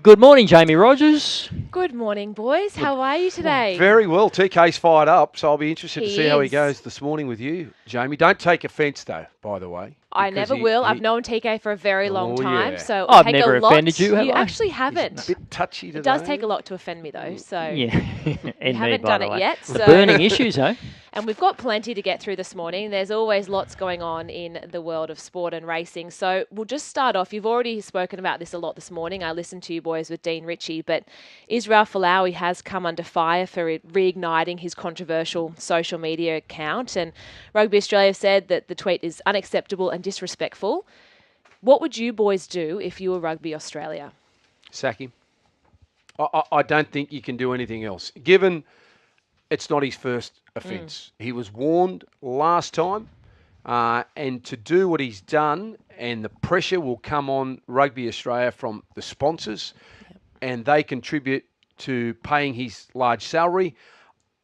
Good morning, Jaimee Rogers. Good morning, boys. How are you today? Very well. TK's fired up, so I'll be interested to He see how he is. goes this morning with you, Jaimee. Don't take offence, though, by the way. I because never will. I've known TK for a very long time, yeah. so I've take never a lot. offended you, have I? actually He's haven't. a bit touchy today. It does take a lot to offend me, though. So Yeah, you and me, haven't by done the it way. yet. The So burning issues, eh? And we've got plenty to get through this morning. There's always lots going on in the world of sport and racing. So we'll just start off. You've already spoken about this a lot this morning. I listened to you boys with Dean Ritchie, but Israel Folau has come under fire for reigniting his controversial social media account. And Rugby Australia said that the tweet is unacceptable and disrespectful. What would you boys do if you were Rugby Australia? Sack him. I don't think you can do anything else, given it's not his first offence. He was warned last time, and to do what he's done, and the pressure will come on Rugby Australia from the sponsors, and they contribute to paying his large salary.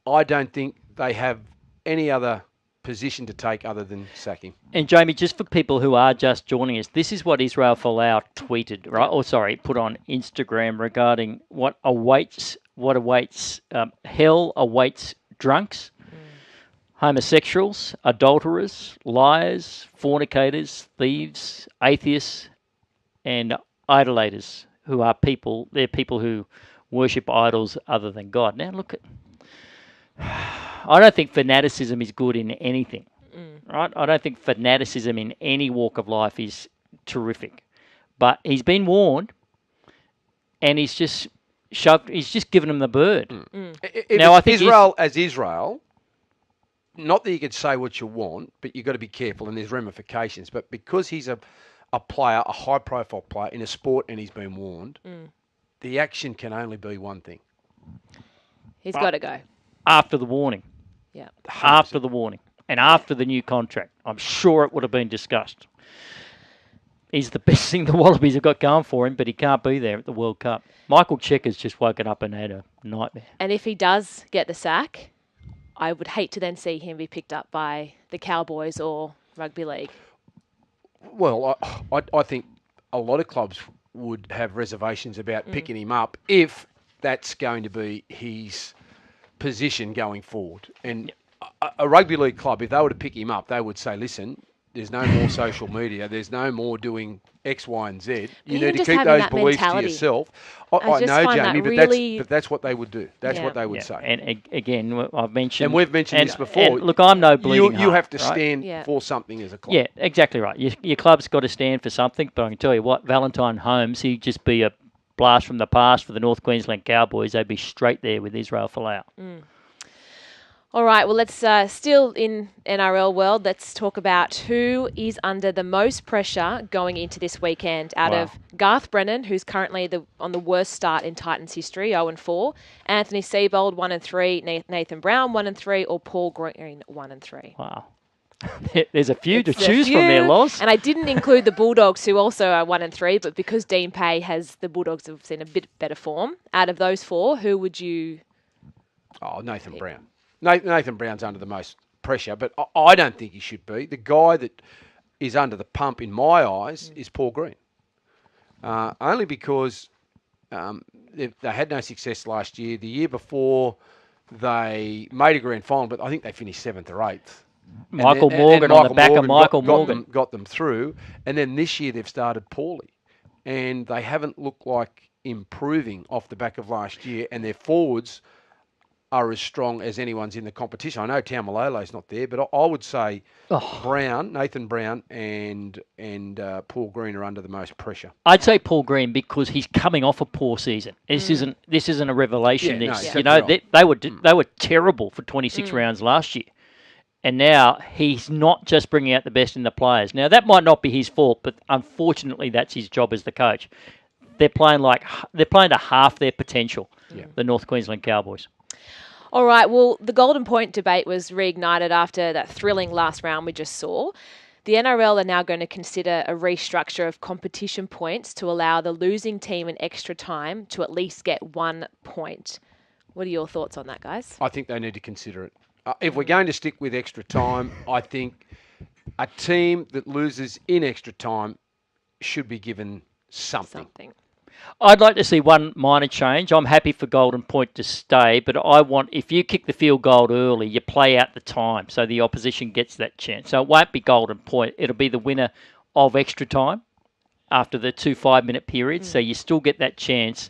I don't think they have any other position to take other than sack him. And Jaimee, just for people who are just joining us, this is what Israel Folau tweeted, right? Or sorry, put on Instagram regarding what awaits hell awaits drunks, homosexuals, adulterers, liars, fornicators, thieves, atheists, and idolaters, who are people. They're people who worship idols other than God. Now look at. I don't think fanaticism is good in anything, right? I don't think fanaticism in any walk of life is terrific. But he's been warned, and he's just given him the bird. Now, I think Israel as Israel, not that you could say what you want, but you've got to be careful, and there's ramifications. But because he's a player, a high-profile player in a sport, and he's been warned, the action can only be one thing. He's got to go. After the warning. Yeah. 100%. After the warning. And after the new contract. I'm sure it would have been discussed. He's the best thing the Wallabies have got going for him, but he can't be there at the World Cup. Michael Checker's just woken up and had a nightmare. And if he does get the sack, I would hate to then see him be picked up by the Cowboys or Rugby League. Well, I think a lot of clubs would have reservations about picking him up if that's going to be his position going forward. And a rugby league club, if they were to pick him up, they would say, listen, there's no more social media, there's no more doing X, Y, and Z. You need to keep those beliefs to yourself. I know, Jaimee, but that's what they would do. That's what they would say. And again, I've mentioned... And we've mentioned this before. And look, I'm no bleeding You have to heart, stand right? for something as a club. Yeah, exactly right. Your club's got to stand for something, but I can tell you what, Valentine Holmes, he'd just be a blast from the past for the North Queensland Cowboys. They'd be straight there with Israel Folau. All right, well, let's still in NRL world, let's talk about who is under the most pressure going into this weekend out of Garth Brennan, who's currently on the worst start in Titans history, 0-4, Anthony Seibold, 1-3, Nathan Brown, 1-3, or Paul Green, 1-3. Wow. There's a few to choose from there, Loz. And I didn't include the Bulldogs, who also are 1-3, but because Dean Pay has the Bulldogs have seen a bit better form, out of those four, who would you... Oh, Nathan Brown. Nathan Brown's under the most pressure, but I don't think he should be. The guy that is under the pump, in my eyes, is Paul Green. Only because they had no success last year. The year before, they made a grand final, but I think they finished 7th or 8th. Michael Morgan on the back of Michael Morgan. Got them through. And then this year they've started poorly. And they haven't looked like improving off the back of last year. And their forwards are as strong as anyone's in the competition. I know Taumalolo's not there, but I would say Nathan Brown and Paul Green are under the most pressure. I'd say Paul Green because he's coming off a poor season. This isn't a revelation. They were terrible for 26 rounds last year. And now he's not just bringing out the best in the players. Now, that might not be his fault, but unfortunately that's his job as the coach. They're playing to half their potential, the North Queensland Cowboys. All right, well, the Golden Point debate was reignited after that thrilling last round we just saw. The NRL are now going to consider a restructure of competition points to allow the losing team an extra time to at least get 1 point. What are your thoughts on that, guys? I think they need to consider it. If we're going to stick with extra time, I think a team that loses in extra time should be given something. I'd like to see one minor change. I'm happy for Golden Point to stay, but I want, if you kick the field goal early, you play out the time so the opposition gets that chance. So it won't be Golden Point. It'll be the winner of extra time after the 2 5-minute periods. So you still get that chance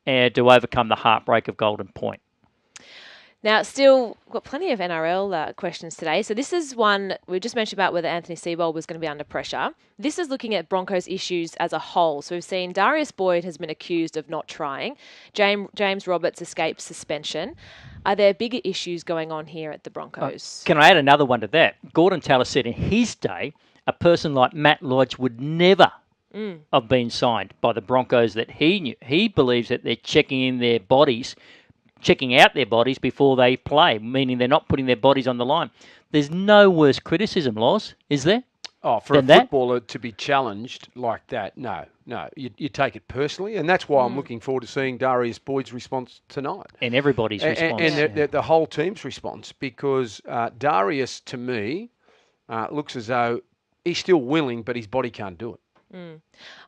to overcome the heartbreak of Golden Point. Now, still got plenty of NRL questions today. So this is one we just mentioned about whether Anthony Seibold was going to be under pressure. This is looking at Broncos issues as a whole. So we've seen Darius Boyd has been accused of not trying. James Roberts escaped suspension. Are there bigger issues going on here at the Broncos? Can I add another one to that? Gordon Taylor said in his day, a person like Matt Lodge would never have been signed by the Broncos that he knew. He believes that they're checking out their bodies before they play, meaning they're not putting their bodies on the line. There's no worse criticism, Loz, is there? Oh, for a footballer to be challenged like that, no. You take it personally, and that's why I'm looking forward to seeing Darius Boyd's response tonight. And everybody's response. And the whole team's response, because Darius, to me, looks as though he's still willing, but his body can't do it.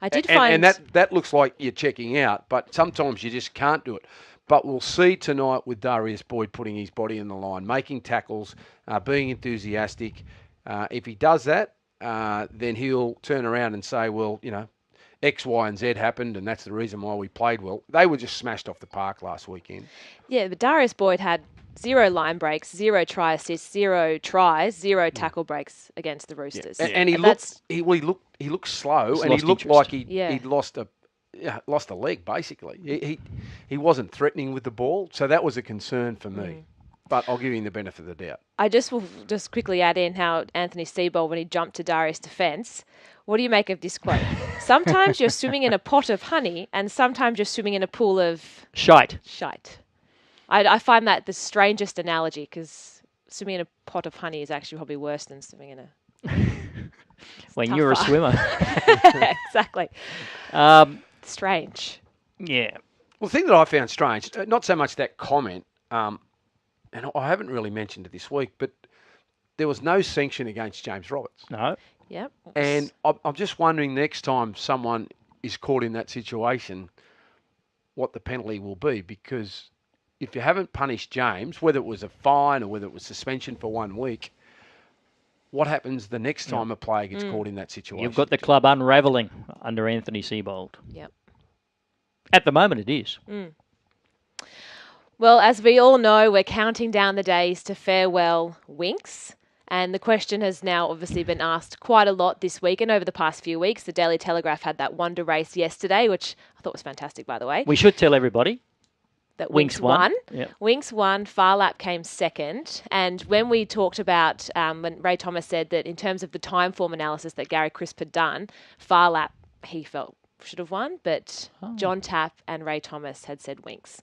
I did find... And that looks like you're checking out, but sometimes you just can't do it. But we'll see tonight with Darius Boyd putting his body in the line, making tackles, being enthusiastic. If he does that, then he'll turn around and say, well, X, Y, and Z happened, and that's the reason why we played well. They were just smashed off the park last weekend. Yeah, but Darius Boyd had 0 line breaks, 0 try assists, 0 tries, 0 tackle breaks against the Roosters. Yeah. And he looked slow, and he looked like he'd lost a leg, basically. He wasn't threatening with the ball, so that was a concern for me. But I'll give him the benefit of the doubt. I will just quickly add in how Anthony Seibold, when he jumped to Darius' defence, what do you make of this quote? Sometimes you're swimming in a pot of honey, and sometimes you're swimming in a pool of... Shite. I find that the strangest analogy, because swimming in a pot of honey is actually probably worse than swimming in a... when you're a swimmer. Exactly. Strange. Yeah. Well, the thing that I found strange, not so much that comment, and I haven't really mentioned it this week, but there was no sanction against James Roberts. No. Yep. And I'm just wondering next time someone is caught in that situation, what the penalty will be, because if you haven't punished James, whether it was a fine or whether it was suspension for 1 week, what happens the next time a player gets caught in that situation? You've got the club unravelling under Anthony Seibold. Yep. At the moment, it is. Well, as we all know, we're counting down the days to farewell Winx. And the question has now obviously been asked quite a lot this week and over the past few weeks. The Daily Telegraph had that Wonder race yesterday, which I thought was fantastic, by the way. We should tell everybody that Winx won. Yep. Winx won. Folau came second. And when we talked about, when Ray Thomas said that in terms of the time form analysis that Gary Crisp had done, Folau, he felt should have won, but John Tapp and Ray Thomas had said Winx.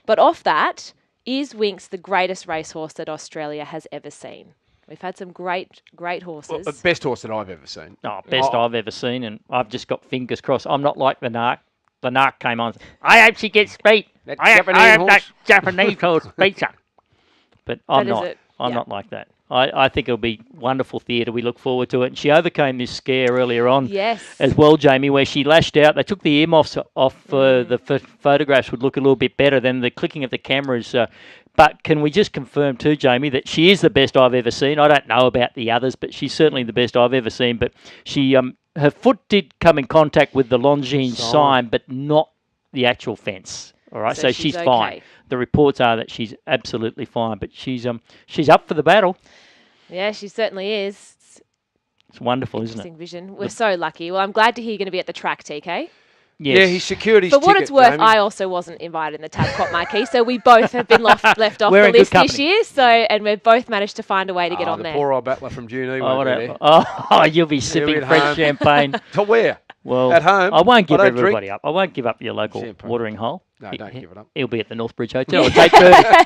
But off that, is Winx the greatest racehorse that Australia has ever seen? We've had some great horses. Well, the best horse that I've ever seen. Best I've ever seen, and I've just got fingers crossed. I'm not like the Narc. The Narc came on. I hope she gets beat. I hope that Japanese horse beats her. But I'm not. I'm not like that. I think it'll be wonderful theatre. We look forward to it. And she overcame this scare earlier on as well, Jaimee, where she lashed out. They took the earmuffs off the photographs would look a little bit better than the clicking of the cameras. But can we just confirm too, Jaimee, that she is the best I've ever seen? I don't know about the others, but she's certainly the best I've ever seen. But she, her foot did come in contact with the Longines sign, but not the actual fence. All right, so she's okay. fine. The reports are that she's absolutely fine, but she's up for the battle. Yeah, she certainly is. It's wonderful, isn't it? Interesting vision. We're so lucky. Well, I'm glad to hear you're going to be at the track, TK. Yes. Yeah, he secured his For what ticket, it's worth, Jaimee. I also wasn't invited in the Tabcot Marquee, so we both have been left off We're the in good list this company. year. So, and we've both managed to find a way to get on the there. poor old battler from Junee won't be there. Oh, you'll be sipping at French home. champagne. To where? Well, at home. I won't give don't everybody drink. up. I won't give up your local Champagne. watering hole. No, don't give it up. He'll be at the Northbridge Hotel. Take care.